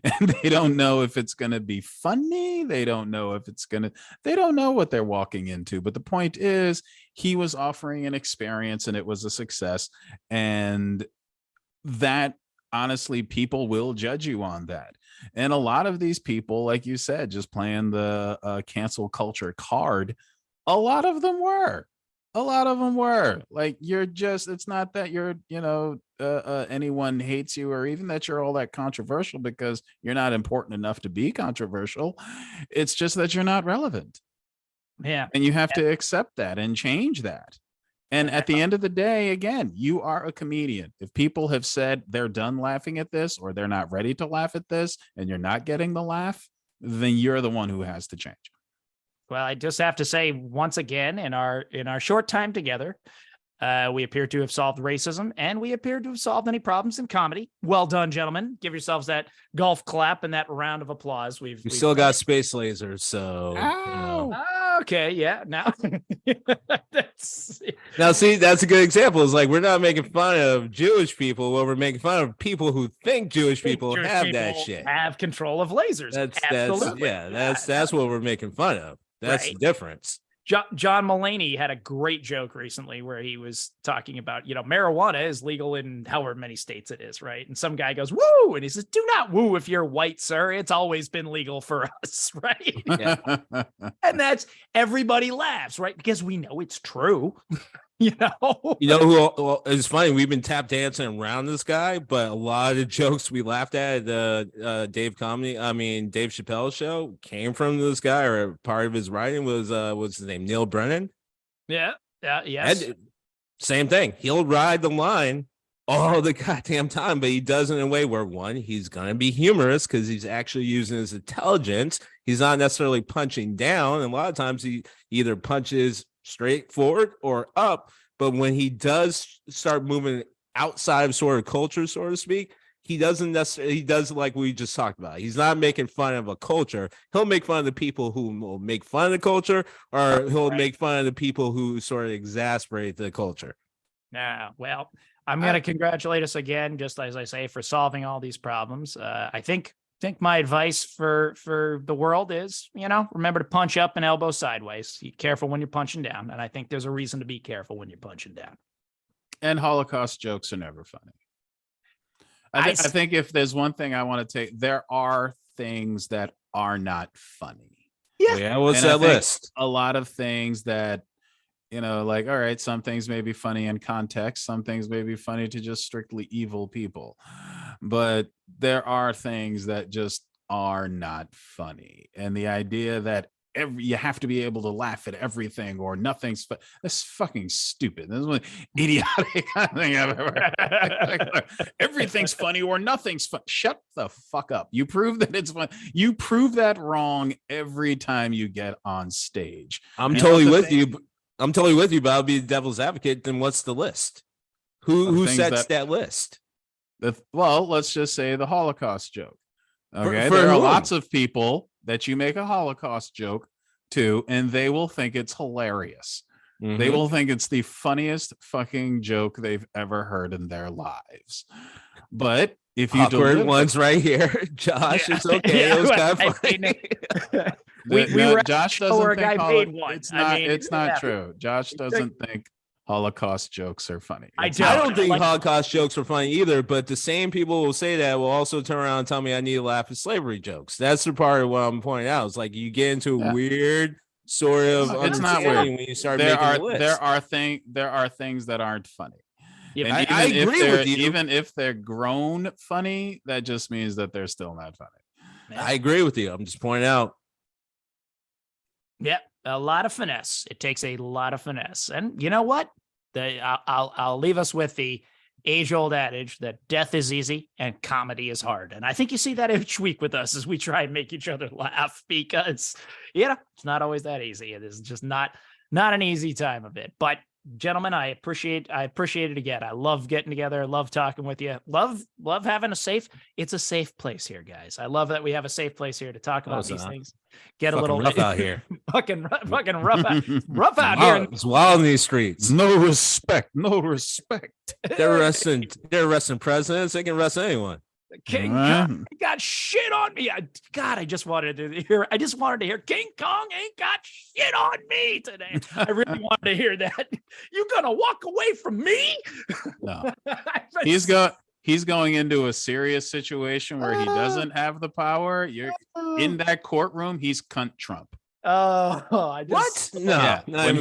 and they don't know if it's going to be funny. They don't know they don't know what they're walking into. But the point is, he was offering an experience and it was a success. And that, honestly, people will judge you on that. And a lot of these people, like you said, just playing the cancel culture card, a lot of them were. Like, it's not that you're, anyone hates you or even that you're all that controversial because you're not important enough to be controversial. It's just that you're not relevant. Yeah. And you have to accept that and change that. And at the end of the day, again, you are a comedian. If people have said they're done laughing at this or they're not ready to laugh at this and you're not getting the laugh, then you're the one who has to change. Well, I just have to say once again, in our short time together, we appear to have solved racism, and we appear to have solved any problems in comedy. Well done, gentlemen. Give yourselves that golf clap and that round of applause. We've still got space lasers, so okay, yeah. Now now see, that's a good example. It's like we're not making fun of Jewish people, well, we're making fun of people who think Jewish people have that shit. Have control of lasers. That's what we're making fun of. That's the difference. John Mulaney had a great joke recently where he was talking about, marijuana is legal in however many states it is, right? And some guy goes, woo! And he says, do not woo if you're white, sir. It's always been legal for us, right? Yeah. And that's, everybody laughs, right? Because we know it's true. You know who? Well, it's funny. We've been tap dancing around this guy, but a lot of the jokes we laughed at the Dave Chappelle show came from this guy, or part of his writing was what's his name? Neil Brennan. Yeah. Yes. And same thing. He'll ride the line all the goddamn time, but he does it in a way where, one, he's gonna be humorous because he's actually using his intelligence. He's not necessarily punching down, and a lot of times he either punches straight forward or up, but when he does start moving outside of sort of culture, so to speak, he does like we just talked about. He's not making fun of a culture. He'll make fun of the people who will make fun of the culture, or he'll make fun of the people who sort of exasperate the culture. Well, I'm going to congratulate us again, just as I say, for solving all these problems. I think my advice for the world is, remember to punch up and elbow sideways. Be careful when you're punching down. And I think there's a reason to be careful when you're punching down. And Holocaust jokes are never funny. I think if there's one thing I want to take, there are things that are not funny. Yeah. What's that list? A lot of things that, like, all right, some things may be funny in context. Some things may be funny to just strictly evil people. But there are things that just are not funny. And the idea that you have to be able to laugh at everything or nothing's that's fucking stupid. This is one idiotic thing I've ever heard. Everything's funny or nothing's fun. Shut the fuck up. You prove that it's fun. You prove that wrong every time you get on stage. I'm totally with you, but I'll be the devil's advocate. Then what's the list? Who sets that list? Well, let's just say the Holocaust joke. Okay, there are lots of people that you make a Holocaust joke to, and they will think it's hilarious. Mm-hmm. They will think it's the funniest fucking joke they've ever heard in their lives. But if you awkward ones right here, Josh, it's okay. Yeah, it was kind of funny. Josh doesn't think it's not true. Josh doesn't think Holocaust jokes are funny. I don't think Holocaust jokes are funny either, but the same people will say that will also turn around and tell me I need to laugh at slavery jokes. That's the part of what I'm pointing out. It's like you get into a weird sort of it's not weird when you start making a list. There are things that aren't funny. Yeah, and I agree with you. Even if they're grown funny, that just means that they're still not funny. I agree with you. I'm just pointing out. Yeah, a lot of finesse. It takes a lot of finesse. And you know what? I'll leave us with the age-old adage that death is easy and comedy is hard. And I think you see that each week with us as we try and make each other laugh, because it's not always that easy. It is just not an easy time of it. But gentlemen, I appreciate it again. I love getting together. I love talking with you. Love having it's a safe place here, guys. I love that we have a safe place here to talk about these things. Get a little rough out here. fucking rough out here. It's wild in these streets. No respect. They're arresting presidents. They can arrest anyone. King Kong got shit on me. I just wanted to hear King Kong ain't got shit on me today. I really wanted to hear that. You gonna walk away from me? No. He's going into a serious situation where he doesn't have the power. You're in that courtroom. He's cunt Trump. What? No. Yeah. When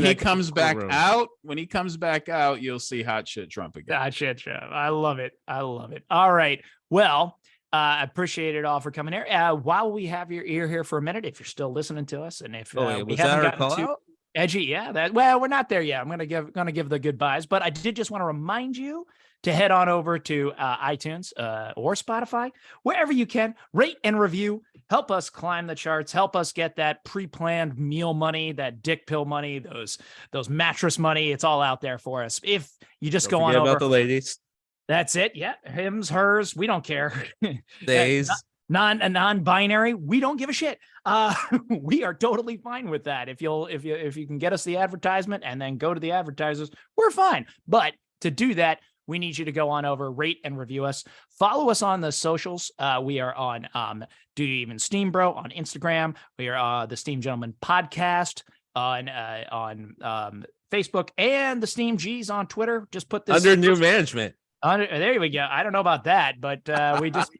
he comes back out, you'll see hot shit Trump again. Hot shit Trump. I love it. All right. Well, I appreciate it all for coming here. While we have your ear here for a minute, if you're still listening to us, and if we haven't gotten to, Edgy, yeah. Well, we're not there yet. I'm gonna give the goodbyes, but I did just want to remind you to head on over to iTunes or Spotify, wherever you can, rate and review. Help us climb the charts. Help us get that pre-planned meal money, that dick pill money, those mattress money. It's all out there for us. If you just go on over, about the ladies. That's it. Yeah, hims, hers. We don't care. Days. Non-binary, we don't give a shit. We are totally fine with that. If you can get us the advertisement and then go to the advertisers, we're fine. But to do that, we need you to go on over, rate and review us. Follow us on the socials. We are on Do You Even Steam Bro on Instagram. We are the Steam Gentleman Podcast on Facebook, and the Steam G's on Twitter. Just put this under new management. There we go. I don't know about that, but we just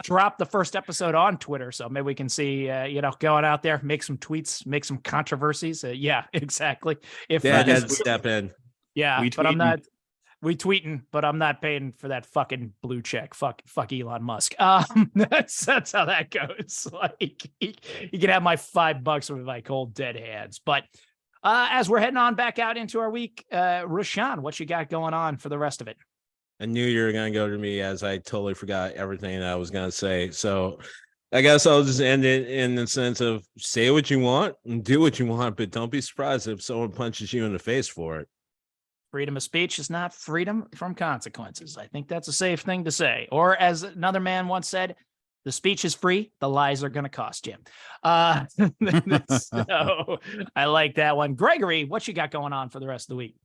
dropped the first episode on Twitter, so maybe we can see going out there, make some tweets, make some controversies. Yeah, exactly. If Dad had to step in. Yeah, but I'm not. We tweeting, but I'm not paying for that fucking blue check. Fuck Elon Musk. That's how that goes. Like he can have my $5 with my cold dead hands. But as we're heading on back out into our week, RaShaun, what you got going on for the rest of it? I knew you were going to go to me, as I totally forgot everything that I was going to say. So I guess I'll just end it in the sense of say what you want and do what you want, but don't be surprised if someone punches you in the face for it. Freedom of speech is not freedom from consequences. I think that's a safe thing to say. Or as another man once said, the speech is free. The lies are going to cost you. So I like that one. Gregory, what you got going on for the rest of the week?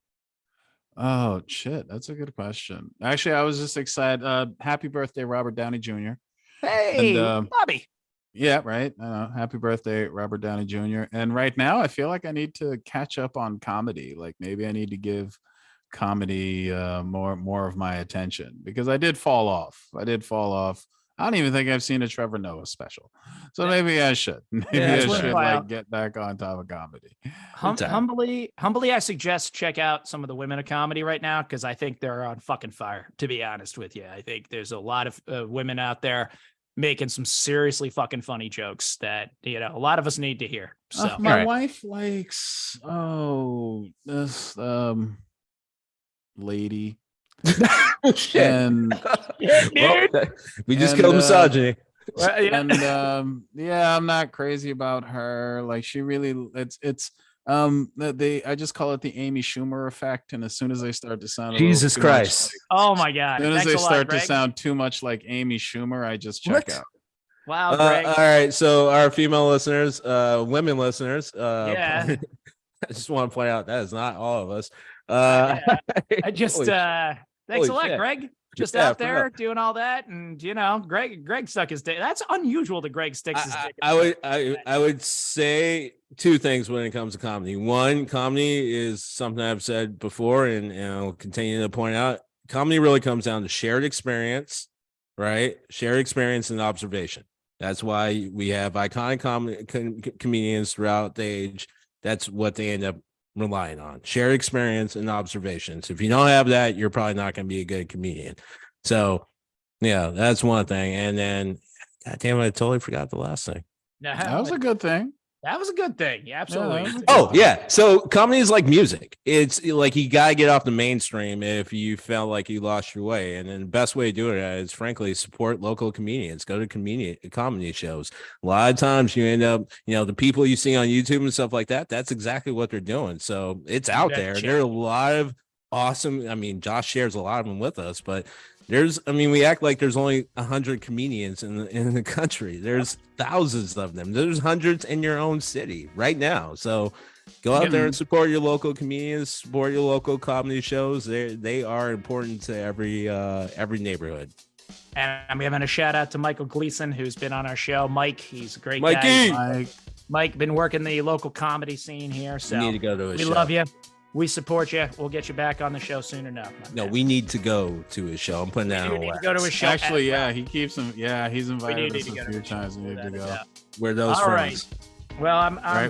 Oh, shit. That's a good question. Actually, I was just excited. Happy birthday, Robert Downey Jr. Hey, Bobby. Yeah, right. Happy birthday, Robert Downey Jr. And right now, I feel like I need to catch up on comedy. Like maybe I need to give comedy more of my attention, because I did fall off. I don't even think I've seen a Trevor Noah special. So maybe I should. Maybe I should like get back on top of comedy. Humbly, I suggest check out some of the women of comedy right now, because I think they're on fucking fire, to be honest with you. I think there's a lot of women out there making some seriously fucking funny jokes that, a lot of us need to hear. So my wife likes this lady. And we just killed misogyny. And I'm not crazy about her. Like she really, I just call it the Amy Schumer effect. And as soon as they start to sound Jesus Christ, oh my God, as soon as they start to sound too much like Amy Schumer, I just check out. Wow, Greg. All right, so our female listeners, women listeners, I just want to point out that is not all of us. I just thanks a lot, Greg. Just out there doing all that, and Greg stuck his dick. That's unusual that Greg sticks his dick. I would say two things when it comes to comedy. One, comedy is something I've said before, and I'll continue to point out. Comedy really comes down to shared experience, right? Shared experience and observation. That's why we have iconic comedians throughout the age. That's what they end up relying on: shared experience and observations. If you don't have that, you're probably not going to be a good comedian. So yeah, that's one thing. And then, God damn it, I totally forgot the last thing. That was a good thing. That was a good thing. Yeah, absolutely. Yeah. So comedy is like music. It's like you got to get off the mainstream if you felt like you lost your way. And then the best way to do it is, frankly, support local comedians. Go to comedy shows. A lot of times you end up, the people you see on YouTube and stuff like that, that's exactly what they're doing. So it's out there. There are a lot of awesome, Josh shares a lot of them with us, but we act like there's only 100 comedians in the country. There's thousands of them. There's hundreds in your own city right now. So go out there and support your local comedians, support your local comedy shows. They are important to every neighborhood. And I'm giving a shout out to Michael Gleason, who's been on our show. Mike, he's a great guy. Mike, been working the local comedy scene here. So you need to go to a show. We love you. We support you. We'll get you back on the show soon enough. No, we need to go to his show. I'm putting that on. We need to go to his show. Actually, he keeps him. Yeah, he's invited us a few times. We need to go. Where those friends? Right. Well, I'm right,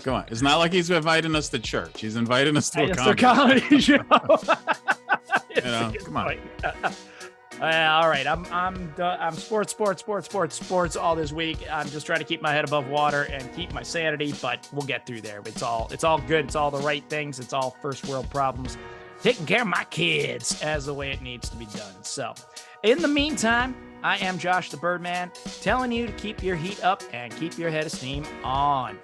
Come on. It's not like he's inviting us to church. He's inviting us to a comedy show. Come on. All right, I'm sports all this week. I'm just trying to keep my head above water and keep my sanity, but we'll get through there. It's all good. It's all the right things. It's all first world problems. Taking care of my kids as the way it needs to be done. So, in the meantime, I am Josh the Birdman, telling you to keep your heat up and keep your head of steam on.